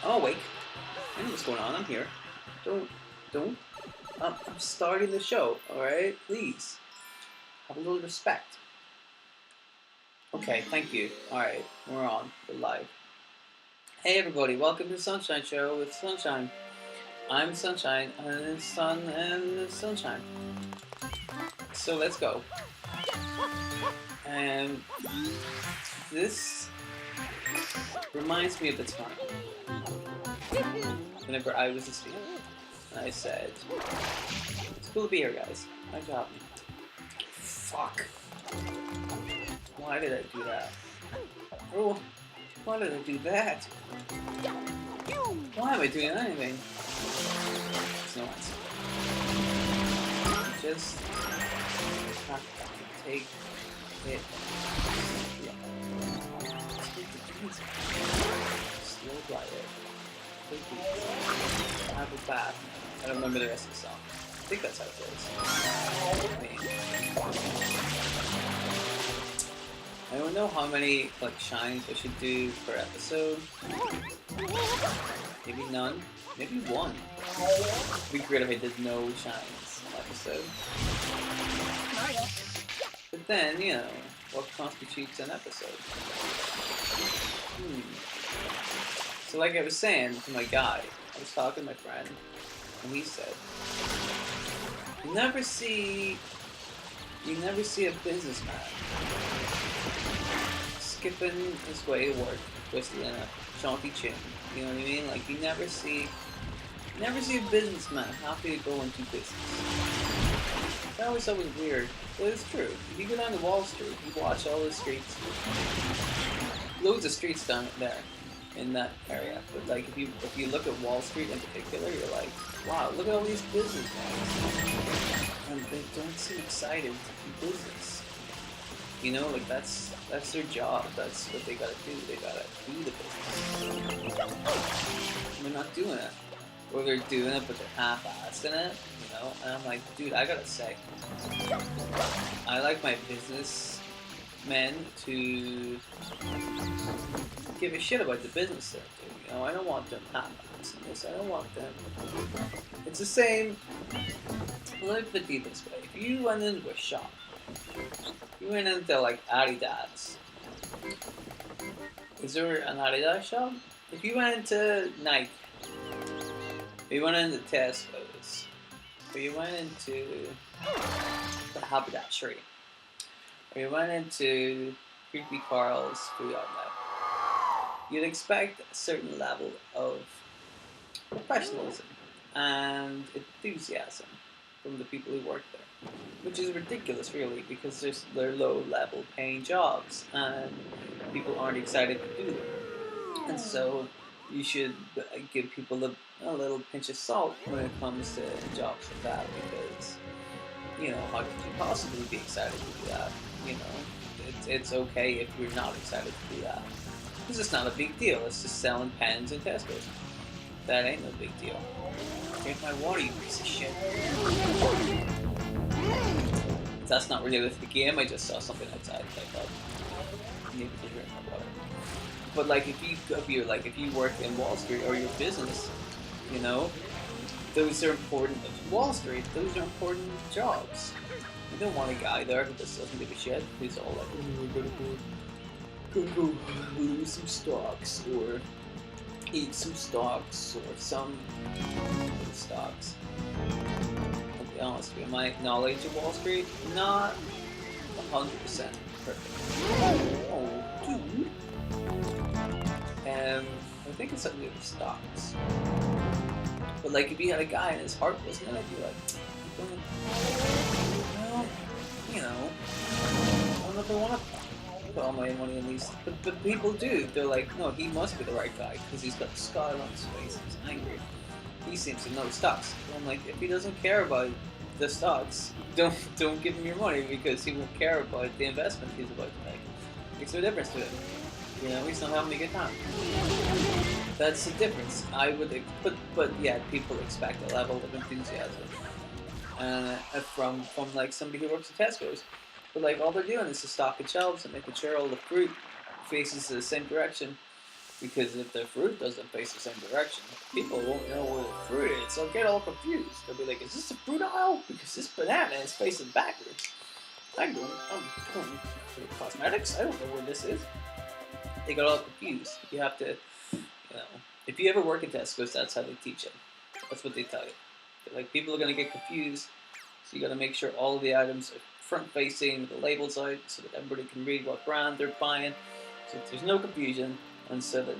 I'm awake. I know what's going on. I'm here. Don't. I'm starting the show. All right, please have a little respect. Okay, thank you. All right, we're on. We're live. Hey everybody, welcome to the Sunshine Show with Sunshine. I'm Sunshine, and it's Sun and it's Sunshine. So let's go. And this reminds me of the time whenever I was a student, and I said, "It's cool to be here, guys. Thanks for having me." Fuck. Why did I do that? Oh, why did I do that? Why am I doing anything? There's no answer. You just have to take it. Slow glider. Take it easy. Have a bath. I don't remember the rest of the song. I think that's how it goes. I don't know how many shines I should do per episode. Maybe none. Maybe one. It'd be great if I did no shines episode. But then, what constitutes an episode? So like I was saying to my guy, I was talking to my friend, and he said, you never see a businessman skipping his way to work, whistling a jaunty tune. You know what I mean? Like you never see a businessman happy to go into business. I always thought it was weird, but it's true. If you go down to Wall Street, you watch all the streets, loads of streets down there in that area. But like if you look at Wall Street in particular, you're like, wow, look at all these businessmen, and they don't seem excited to do business. Like that's their job. That's what they gotta do. They gotta do the business. They're not doing it, or they're doing it but they're half-assed in it. And I'm like, dude, I gotta say, I like my businessmen to give a shit about the business they're doing. I don't want them half-assed in this. I don't want them. It's the same. Let me put it this way: if you went into a shop. You went into like Adidas. Is there an Adidas shop? If you went into Nike, if you went into Tesco's, or you went into the haberdashery, or you went into Creepy Carl's food outlet, you'd expect a certain level of professionalism and enthusiasm from the people who work there. Which is ridiculous, really, because they're low-level paying jobs, and people aren't excited to do them. And so you should give people a little pinch of salt when it comes to jobs like that, because, how could you possibly be excited to do that? It's okay if you're not excited to do that. Because it's not a big deal. It's just selling pens in Tesco's. That ain't no big deal. Drink my water, you piece of shit. That's not related to the game. I just saw something outside. I thought I needed to drink my water. But if you work in Wall Street or your business, those are important. Wall Street, those are important jobs. You don't want a guy there who just doesn't give a shit. He's all like, "Oh, we're gonna go lose some stocks or eat some stocks or some stocks." Be honest with you, my knowledge of Wall Street, not 100% perfect. Oh, dude. I think it's something to do with stocks. But if you had a guy and his heart wasn't in it, I'd be like, well, I don't know if I want to put all my money in these. But people do. They're like, no, he must be the right guy because he's got a scar on his face. He's angry. He seems to know stocks. And I'm like, if he doesn't care about the stocks, don't give him your money because he won't care about the investment he's about to make. Makes no difference to him. He's not having a good time. That's the difference. I would, but yeah, people expect a level of enthusiasm from somebody who works at Tesco's. But all they're doing is just stocking shelves and making sure all the fruit faces the same direction. Because if the fruit doesn't face the same direction, people won't know where the fruit is. They'll get all confused. They'll be like, is this a fruit aisle? Because this banana is facing backwards. I'm going for the cosmetics. I don't know where this is. They got all confused. You have to, if you ever work at Tesco's, that's how they teach it. That's what they tell you. They're like, people are going to get confused, so you got to make sure all of the items are front-facing with the labels out, so that everybody can read what brand they're buying, so that there's no confusion, and so that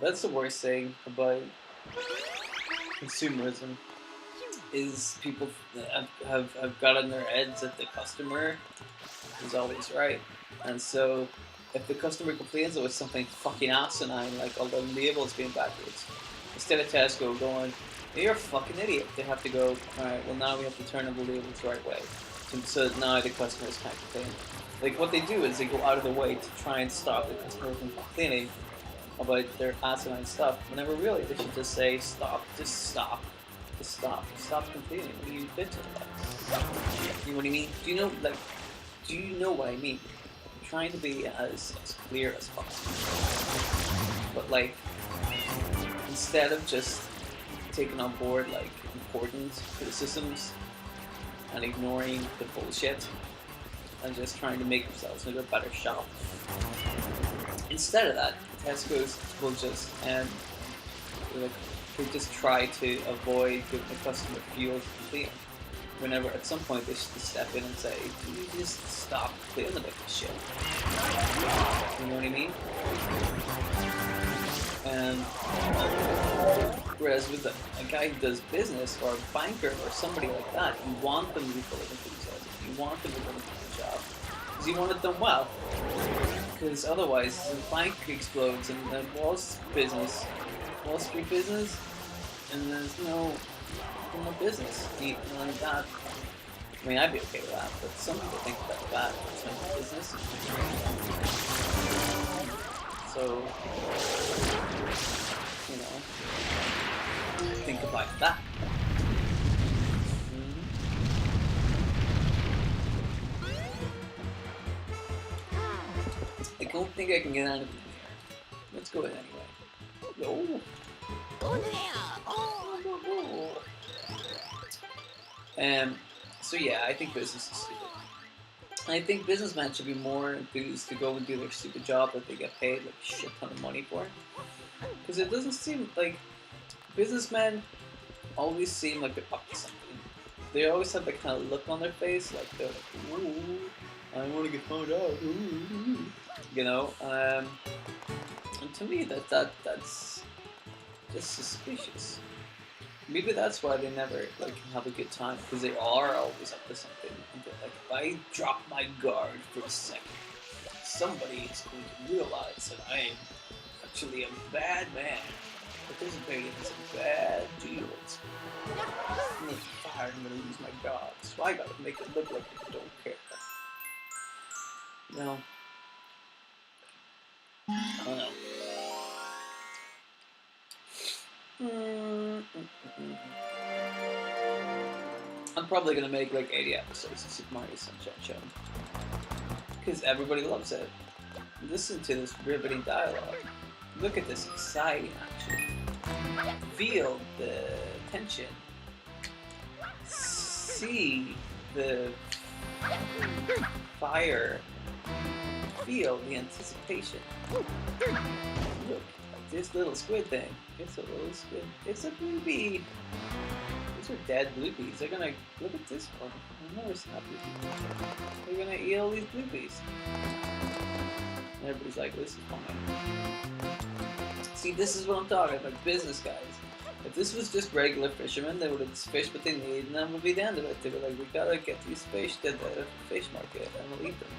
that's the worst thing about consumerism, is people have got in their heads that the customer is always right. And so if the customer complains about something fucking asinine, like all the labels being backwards, instead of Tesco going, you're a fucking idiot, they have to go, alright, well now we have to turn the labels the right way. So now the customers can't complain. Like what they do is they go out of their way to try and stop the customer from complaining about their asinine stuff, whenever really they should just say, stop complaining. What are you bitching about? You know what I mean? Do you know what I mean? I'm trying to be as clear as possible. But like, instead of just taking on board like important criticisms and ignoring the bullshit and just trying to make themselves into a better shop, instead of that, Tesco's will just they just try to avoid giving the customer fuel to complain. Whenever at some point they should step in and say, can you just stop complaining about this shit? You know what I mean? And whereas with a guy who does business, or a banker, or somebody like that, you want them to be full of enthusiasm. You want them to do a good job. Because you want it done well. Because otherwise, the bank explodes and the Wall Street business, and there's no business. You know, like that. I mean, I'd be okay with that, but some people think that's bad. It's not business. So, think about that. I don't think I can get out of here. Let's go in anyway. No. So yeah, I think business is stupid. I think businessmen should be more enthused to go and do their stupid job that they get paid like a shit ton of money for. Because it doesn't seem like businessmen always seem like they're up to something. They always have that kind of look on their face, like they're like, ooh, I want to get found out. Ooh. You know, and to me that's just suspicious. Maybe that's why they never like have a good time, because they are always up to something. And like, if I drop my guard for a second, somebody is going to realize that I am actually a bad man, participating in some bad deals. I'm gonna be fired. I'm gonna lose my job, so I gotta make it look like I don't care. You know, I don't know. I'm probably gonna make like 80 episodes of Super Mario Sunshine Show because everybody loves it. Listen to this riveting dialogue. Look at this exciting action. Feel the tension. See the fire. Feel the anticipation. Look. This little squid thing. It's a little squid. It's a bluebee. These are dead bluebees. They're gonna look at this one. I've never seen that bluebee. They're gonna eat all these bluebees. And everybody's like, this is fine. See, this is what I'm talking about. Business guys. If this was just regular fishermen, they would have just fished what they need, and that would be the end of it. They were like, we gotta get these fish to the fish market, and we'll eat them.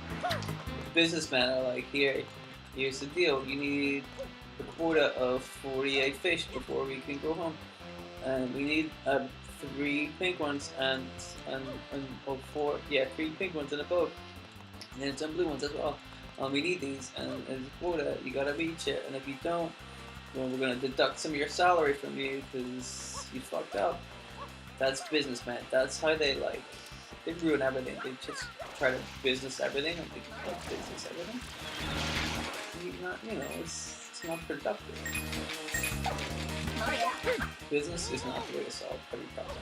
Businessmen are like, here's the deal. You need a quota of 48 fish before we can go home, and we need 3 pink ones and 3 pink ones in a boat, and then some blue ones as well. We need these, and as a quota, you gotta reach it, and if you don't, well, we're gonna deduct some of your salary from you because you fucked up. That's businessmen. That's how they ruin everything. They just try to business everything, and they can business everything. it's not productive. Business is not the way to solve every problem.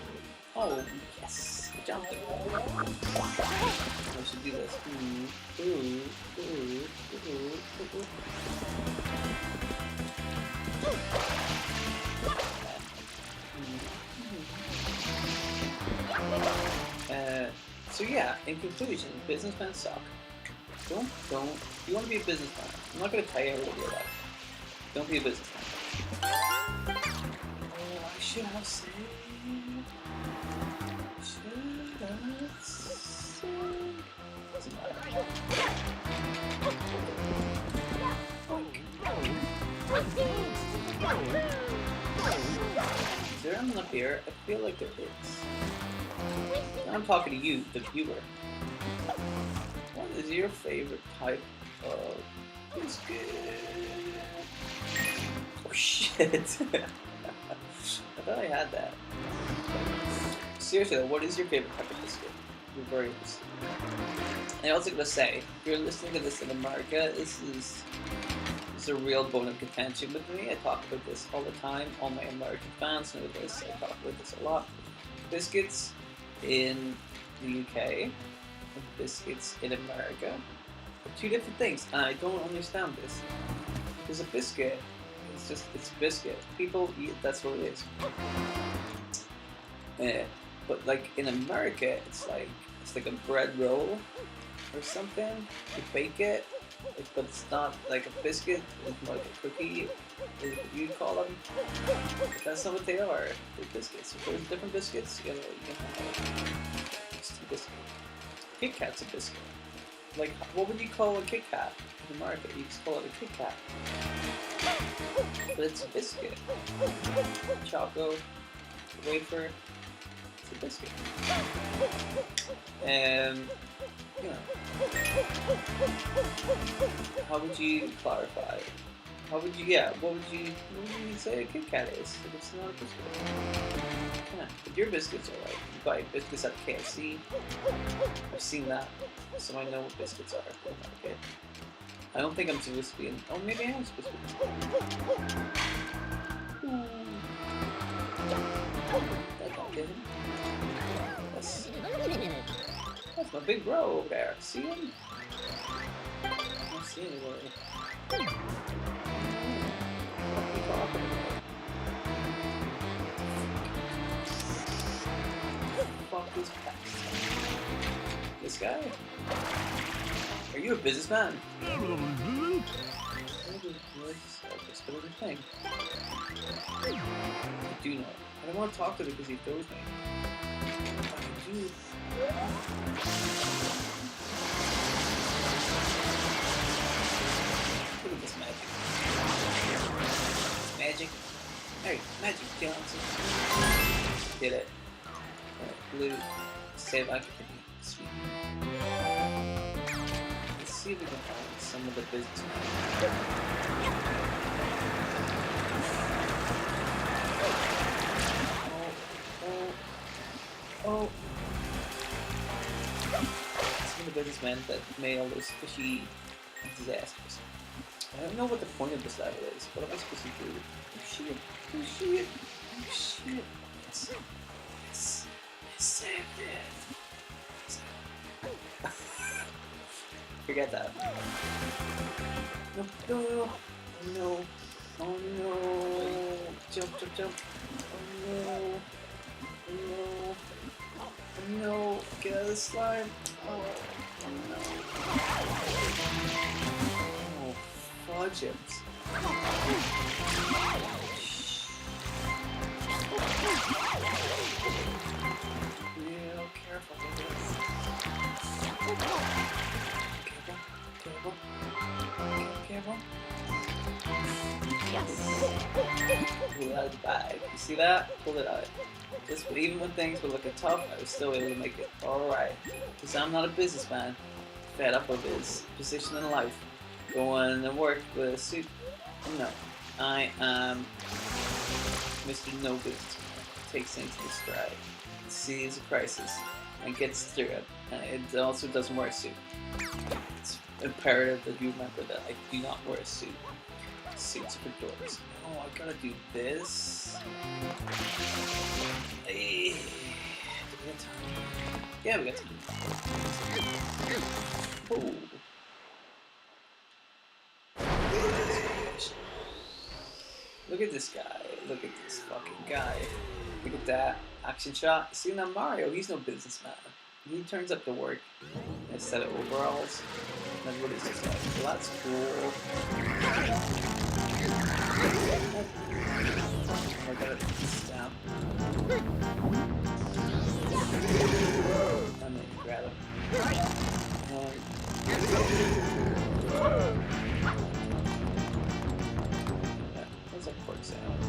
Oh, yes, I jumped it. I should do this. So yeah, in conclusion, businessmen suck. Don't. You want to be a businessman? I'm not going to tell you how to live your life. Don't be a businessman. Oh, I should have said. Doesn't matter. Is there anyone up here? I feel like there is. And I'm talking to you, the viewer. What is your favorite type of biscuit? Oh shit! I thought I had that. Seriously though, what is your favorite type of biscuit? You're very interested. And I was gonna say, if you're listening to this in America, this is a real bone of contention with me. I talk about this all the time. All my American fans know this. I talk about this a lot. Biscuits in the UK and biscuits in America are two different things, and I don't understand this. Because a biscuit, it's biscuit. People eat, that's what it is. But like in America, it's like a bread roll or something. You bake it, but it's not like a biscuit. It's more like a cookie, is what you call them. But that's not what they are. They're biscuits. If there's different biscuits, you can have just a biscuit. Kit Kat's a biscuit. Like, what would you call a Kit Kat in America? You just call it a Kit Kat. But it's a biscuit. Choco, wafer, it's a biscuit. And, you know, how would you clarify? What would you say a Kit Kat is if it's not a biscuit? Yeah, but your biscuits are like, you buy biscuits at KFC. I've seen that, so I know what biscuits are. Okay. I don't think I'm supposed to be in, oh maybe I am supposed to be. That got good. That's my big bro over there. See him? I don't see anybody. Fuck this past. This guy? Are you a businessman? Just another thing. I do know. I don't want to talk to him because he throws me. I do. Look at this magic. Magic. Hey, Magic Johnson. Did it. Blue. Save occupancy. Sweet. Let's see if we can find some of the businessmen. Oh. Some of the businessmen that made all those fishy disasters. I don't know what the point of this level is. What am I supposed to do? Oh shit. Yes. I saved it. Forget that. No. Oh no. Jump. Oh no. Get out of the slime. Oh no. Oh, fudge it. Real careful with this. Careful. Yes. Pull it out of the bag. You see that? Pull it out. Even when things were looking tough, I was still able to make it alright. Because I'm not a businessman. Fed up with his position in life. Going to work with a suit. No. I am Mr. No Businessman. Takes things in stride. Sees a crisis and gets through it. And it also doesn't wear a suit. It's imperative that you remember that I do not wear a suit. Suits for doors. Oh, I gotta do this. Hey. Do we got time? Yeah, we got time. Oh. Look at this guy. Look at this fucking guy. Look at that action shot. See, now Mario, he's no businessman. He turns up to work instead of overalls. And what is this like? Well, that's cool. I gotta stamp. And then grab him. What's that cord sound?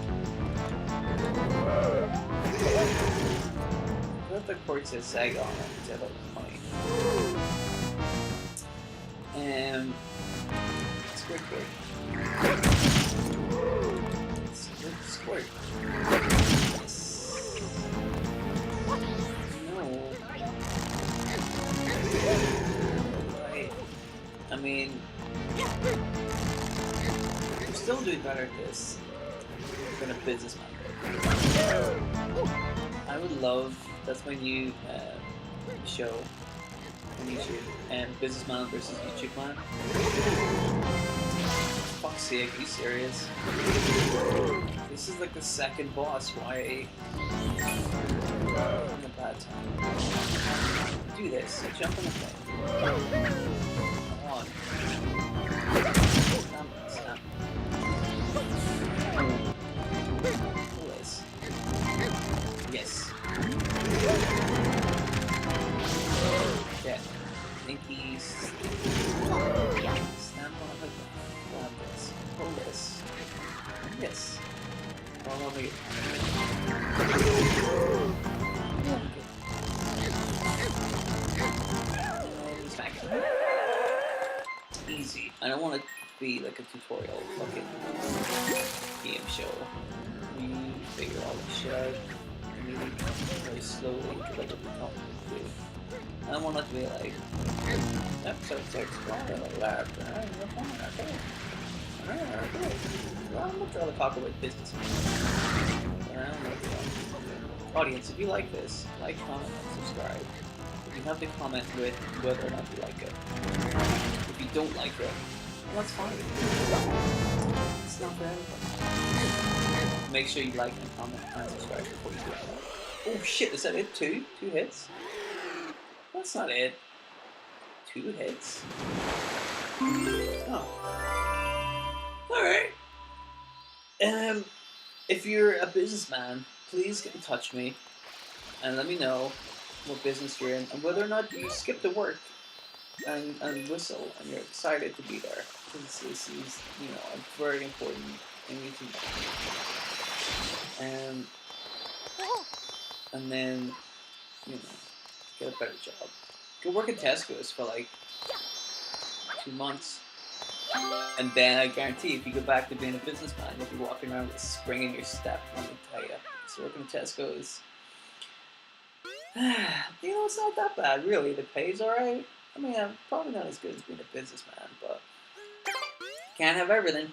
I thought the cord says sag on it, which I thought was funny. Squirt, squirt. Squirt. Yes. No. Right. I mean, I'm still doing better at this than a businessman. I would love, that's my new show on YouTube, Businessman versus YouTube Man. Fuck's sake, are you serious? This is like the second boss, why? I'm having a bad time. Do this, jump on the thing. Come on. Stamp. Pull this. Yes. Yeah. Pinkies. Snap on the grab this. Pull this. Yes. Well, let me smack it. Easy. I don't want it to be like a tutorial fucking game show. We figure all this shit out. Very slowly because I would be complicated. I don't want it to be like episode 6, like that. Okay. Well, I'm much rather talk about business. Audience, if you like this, like, comment, and subscribe. You have to comment with whether or not you like it. If you don't like it, well, that's fine. It's not for everybody. Make sure you like and comment and subscribe before you do that. Oh shit, is that it? Two hits? That's not it. 2 hits? Oh. Alright. If you're a businessman, please get in touch with me and let me know what business you're in and whether or not you skip to work and whistle and you're excited to be there. Because this is, you know, a very important thing you can do. And then, you know, get a better job. Go work at Tesco's for like 2 months. And then I guarantee if you go back to being a businessman, you'll be walking around with a spring in your step, let me tell you. So working at Tesco's, you know, it's not that bad, really. The pay's alright. I mean, I'm probably not as good as being a businessman, but can't have everything.